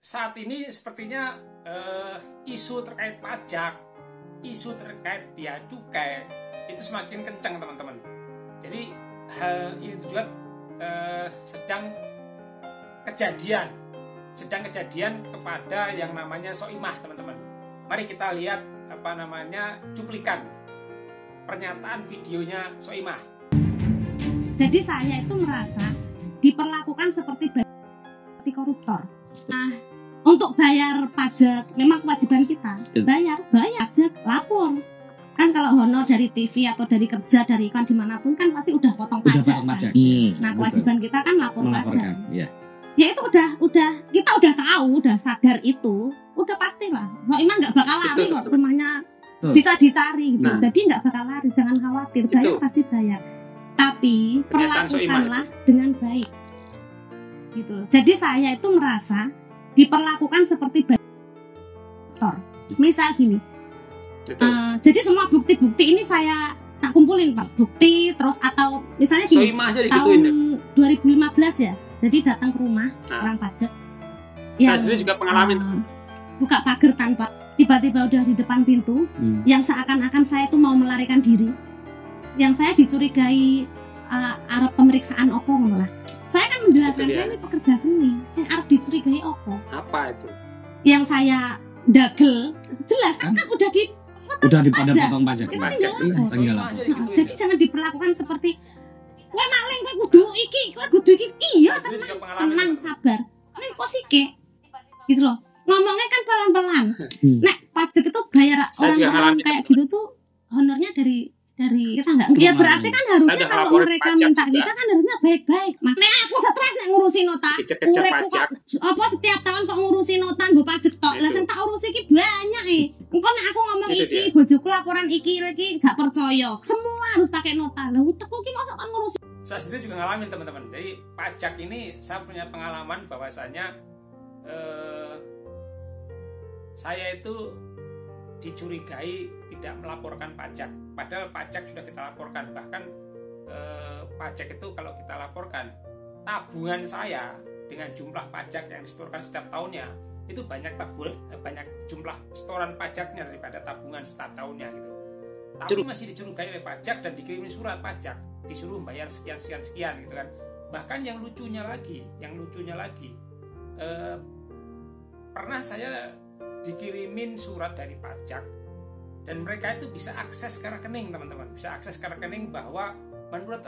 saat ini sepertinya isu terkait pajak, isu terkait biaya cukai itu semakin kencang teman-teman. Jadi hal ini juga sedang kejadian kepada yang namanya Soimah teman-teman. Mari kita lihat cuplikan pernyataan videonya Soimah. Jadi saya itu merasa diperlakukan seperti koruptor. Nah, untuk bayar pajak memang kewajiban kita. Bayar pajak, lapor. Kan kalau honor dari TV atau dari kerja, dari iklan dimanapun kan pasti udah potong pajak. Kan? Nah, kewajiban kita kan lapor pajak. Ya. Ya itu kita udah tahu, udah sadar itu, udah pastilah. Soimah nggak bakal lari kok, rumahnya bisa dicari gitu. Jadi nggak bakal lari, jangan khawatir, bayar pasti bayar. Tapi perlakukanlah dengan baik. Gitu. Jadi saya itu merasa diperlakukan seperti koruptor. Misal gini. Jadi semua bukti-bukti ini saya tak kumpulin Pak. Bukti terus atau misalnya gini, tahun 2015 ya. Jadi datang ke rumah orang pajak. Saya sendiri juga pengalaman. Buka pagar tanpa tiba-tiba udah di depan pintu, yang seakan-akan saya itu mau melarikan diri. Yang saya dicurigai arep pemeriksaan opo malah. Saya kan menjelaskan saya ini pekerja seni, saya arep dicurigai opo. Apa itu? Yang saya dagel, jelas kan udah dipotong pajak. Jadi jangan diperlakukan seperti kowe maling, kowe kudu iki. Iya, tenang, sabar. Nek kok sike. Gitu loh. Ngomongnya kan pelan-pelan. Nek pajak itu bayar orang kayak gitu tuh honornya dari kita enggak. Ya berarti kan harusnya kalau mereka minta kita kan harusnya baik-baik. Nek aku stres nek ngurusi nota. Apa setiap tahun kok ngurusi nota nggo pajak tok. Lah sing tak urusi iki banyak Engko nek aku ngomong iki bojoku laporan iki gak percaya. Semua harus pakai nota. Lah utekku iki mosok kan ngurusi. Saya sendiri juga ngalamin teman-teman. Jadi pajak ini saya punya pengalaman bahwasanya saya itu dicurigai tidak melaporkan pajak, padahal pajak sudah kita laporkan. Bahkan pajak itu kalau kita laporkan, tabungan saya dengan jumlah pajak yang disetorkan setiap tahunnya itu banyak jumlah setoran pajaknya daripada tabungan setiap tahunnya gitu. Tapi masih dicurigai oleh pajak dan dikirimin surat pajak, disuruh bayar sekian gitu kan. Bahkan yang lucunya lagi, pernah saya dikirimin surat dari pajak dan mereka itu bisa akses ke rekening teman-teman, bisa akses ke rekening bahwa menurut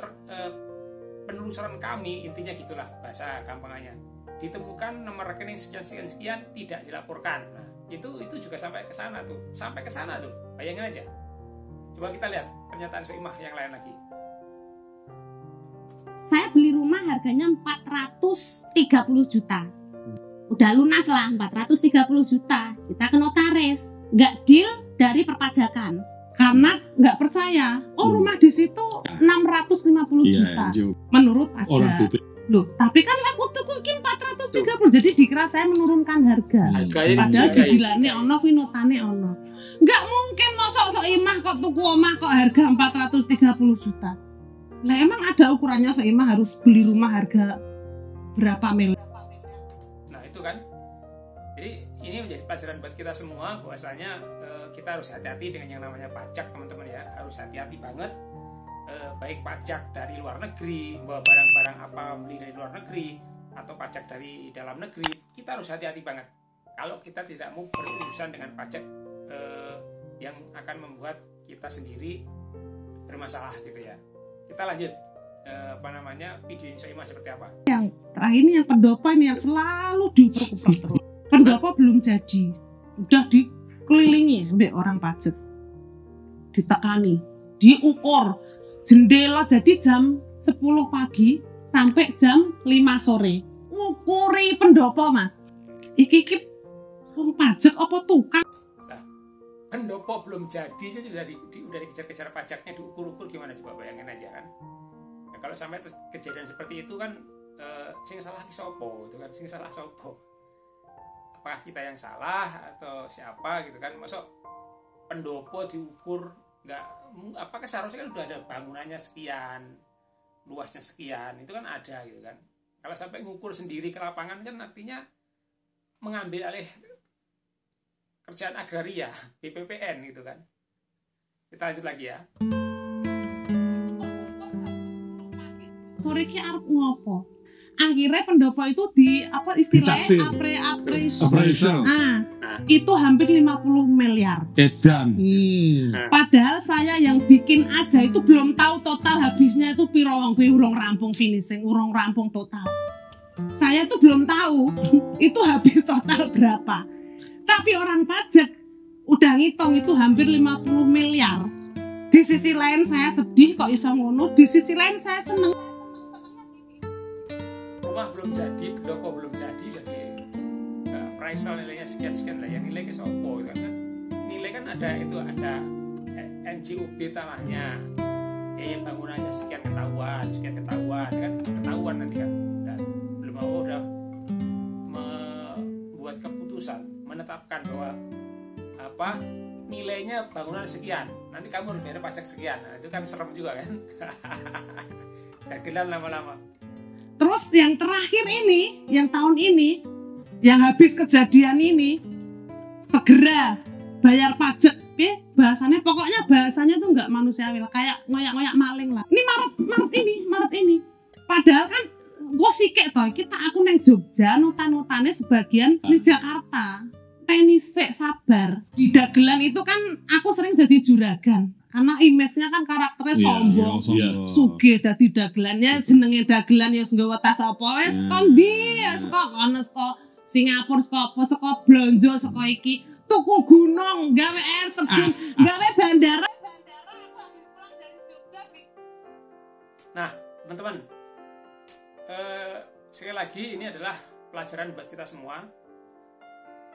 penelusuran kami, intinya gitulah bahasa gampangannya, ditemukan nomor rekening sekian tidak dilaporkan. Nah, itu juga sampai ke sana tuh, bayangin aja. Coba kita lihat pernyataan Soimah yang lain lagi. Saya beli rumah harganya 430 juta. Udah lunas lah 430 juta. Kita ke notaris, nggak deal dari perpajakan karena nggak percaya. Rumah di situ 650 juta menurut pajak. Loh, tapi kan aku tuh mungkin 430, jadi dikira saya menurunkan harga. Padahal dibilangnya ono, notane ono. Nggak mungkin mosok Soimah kok tuku omah kok harga 430 juta. Lah emang ada ukurannya Soimah harus beli rumah harga berapa miliar? Kan, jadi ini menjadi pelajaran buat kita semua bahwasanya kita harus hati-hati dengan yang namanya pajak teman-teman ya, harus hati-hati banget. Baik pajak dari luar negeri, bawa barang-barang apa beli dari luar negeri atau pajak dari dalam negeri, kita harus hati-hati banget kalau kita tidak mau berurusan dengan pajak yang akan membuat kita sendiri bermasalah gitu ya. Kita lanjut. Video Soimah seperti apa? Yang terakhir ini yang pendopo ini yang selalu diukur-ukur terus. Pendopo belum jadi, udah dikelilingi sampai orang pajak, ditekani, diukur jendela jadi jam 10 pagi sampai jam 5 sore. Ngukuri pendopo mas. Iki pajak apa tukang? Nah, pendopo belum jadi sudah dikejar-kejar pajaknya, diukur-ukur, gimana coba bayangin aja kan? Kalau sampai kejadian seperti itu kan sing salah sopo itu kan, sing salah sopo, apakah kita yang salah atau siapa gitu kan? Masuk pendopo diukur nggak, apakah seharusnya kan udah ada bangunannya sekian, luasnya sekian, itu kan ada gitu kan. Kalau sampai ngukur sendiri ke lapangan kan artinya mengambil alih kerjaan agraria, BPPN gitu kan. Kita lanjut lagi ya. Sore ki arep ngopo? Akhirnya pendopo itu di apa istilahnya appraisal. Itu hampir 50 miliar. Edan. Padahal saya yang bikin aja itu belum tahu total habisnya itu piro, wong urung rampung finishing, urung rampung total. Saya tuh belum tahu itu habis total berapa. Tapi orang pajak udah ngitung itu hampir 50 miliar. Di sisi lain saya sedih kok iso ngono, di sisi lain saya seneng. Rumah belum jadi, pendopo belum jadi appraisal nilainya sekian-sekian lah. Yang nilai ke sopo kan? Nilai kan ada itu, ada NJUB tanahnya, bangunannya sekian ketahuan kan, ketahuan nanti kan. Dan belum mau udah membuat keputusan, menetapkan bahwa nilainya bangunan sekian, nanti kamu harus bayar pajak sekian. Nah, itu kan serem juga kan. Dagelan lama-lama. Terus yang terakhir ini, yang tahun ini, yang habis kejadian ini, segera bayar pajak. Pokoknya bahasanya tuh nggak manusiawi lah, kayak ngoyak-ngoyak maling lah. Ini Maret ini. Padahal kan gue sikek toh, aku neng Jogja, nota-notanya sebagian di Jakarta. Tenisek sabar. Di dagelan itu kan aku sering jadi juragan. Karena image-nya kan karakternya sombong, sugih dadi dagelannya, jenenge dagelan ya nggawa tas apa wis kondi, saka kono saka Singapura, saka blonjo, saka iki tuku gunung, gawe air terjun, gawe bandara. Nah, teman-teman, sekali lagi ini adalah pelajaran buat kita semua.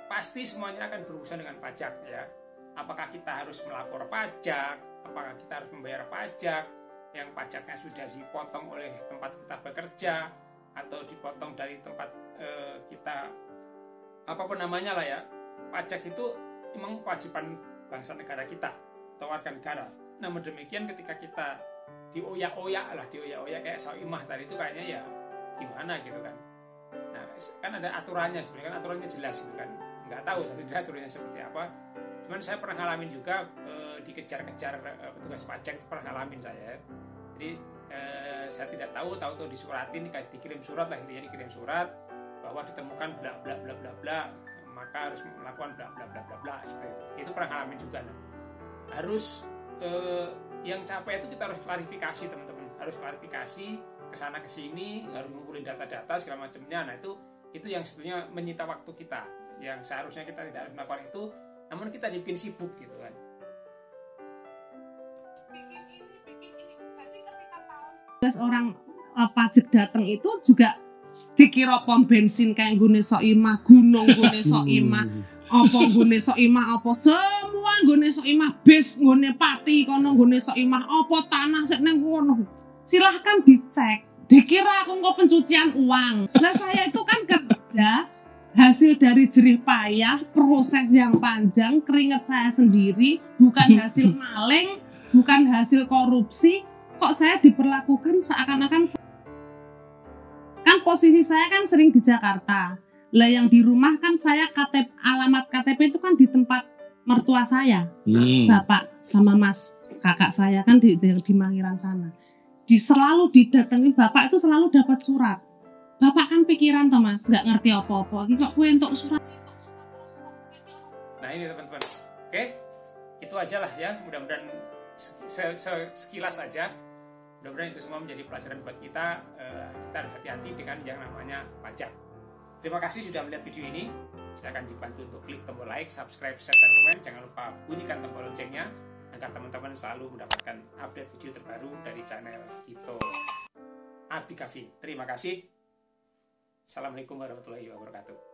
Pasti semuanya akan berurusan dengan pajak ya. Apakah kita harus melapor pajak, apakah kita harus membayar pajak yang pajaknya sudah dipotong oleh tempat kita bekerja atau dipotong dari tempat kita apapun namanya lah ya. Pajak itu memang kewajiban bangsa negara kita atau warga negara. Namun demikian ketika kita dioyak-oyak kayak Soimah tadi itu kayaknya ya gimana gitu kan. Nah kan ada aturannya sebenarnya, kan aturannya jelas gitu kan. Nggak tahu saya sendiri aturannya seperti apa. Cuman saya pernah ngalamin juga dikejar-kejar petugas pajak, pernah ngalamin saya. Jadi saya tidak tahu tuh disuratin, dikirim surat lah, intinya dikirim surat bahwa ditemukan bla bla bla bla bla, maka harus melakukan bla bla bla bla bla seperti itu. Itu pernah ngalamin juga. Nah, harus yang capek itu kita harus klarifikasi teman-teman, harus klarifikasi kesana kesini, harus ngumpulin data-data segala macamnya. Nah itu yang sebenarnya menyita waktu kita, yang seharusnya kita tidak harus melakukan itu, namun kita dibikin sibuk gitu kan. Orang pajak datang itu juga dikira pom bensin kayak gune Soimah, gunung gune Soimah, apa gune Soimah, apa semua gune Soimah, bis gune Pati kono gune Soimah, apa tanah sik nang kono. Silahkan dicek. Dikira aku kok pencucian uang. Lah saya itu kan kerja hasil dari jerih payah, proses yang panjang, keringat saya sendiri, bukan hasil maling, bukan hasil korupsi. Kok saya diperlakukan seakan-akan, kan posisi saya kan sering di Jakarta. Lah yang di rumah kan saya alamat KTP itu kan di tempat mertua saya, bapak sama mas kakak saya kan di Mangiran sana. Selalu didatangi bapak itu selalu dapat surat. Bapak kan pikiran toh mas, nggak ngerti apa-apa. Kok gue untuk surat. Nah ini teman-teman, oke, itu aja lah ya. Mudah-mudahan sekilas aja. Mudah-mudahan itu semua menjadi pelajaran buat kita. Kita harus hati-hati dengan yang namanya pajak. Terima kasih sudah melihat video ini. Silakan dibantu untuk klik tombol like, subscribe, share, dan komen. Jangan lupa bunyikan tombol loncengnya agar teman-teman selalu mendapatkan update video terbaru dari channel Hito Abdi Kafi. Terima kasih. Assalamualaikum warahmatullahi wabarakatuh.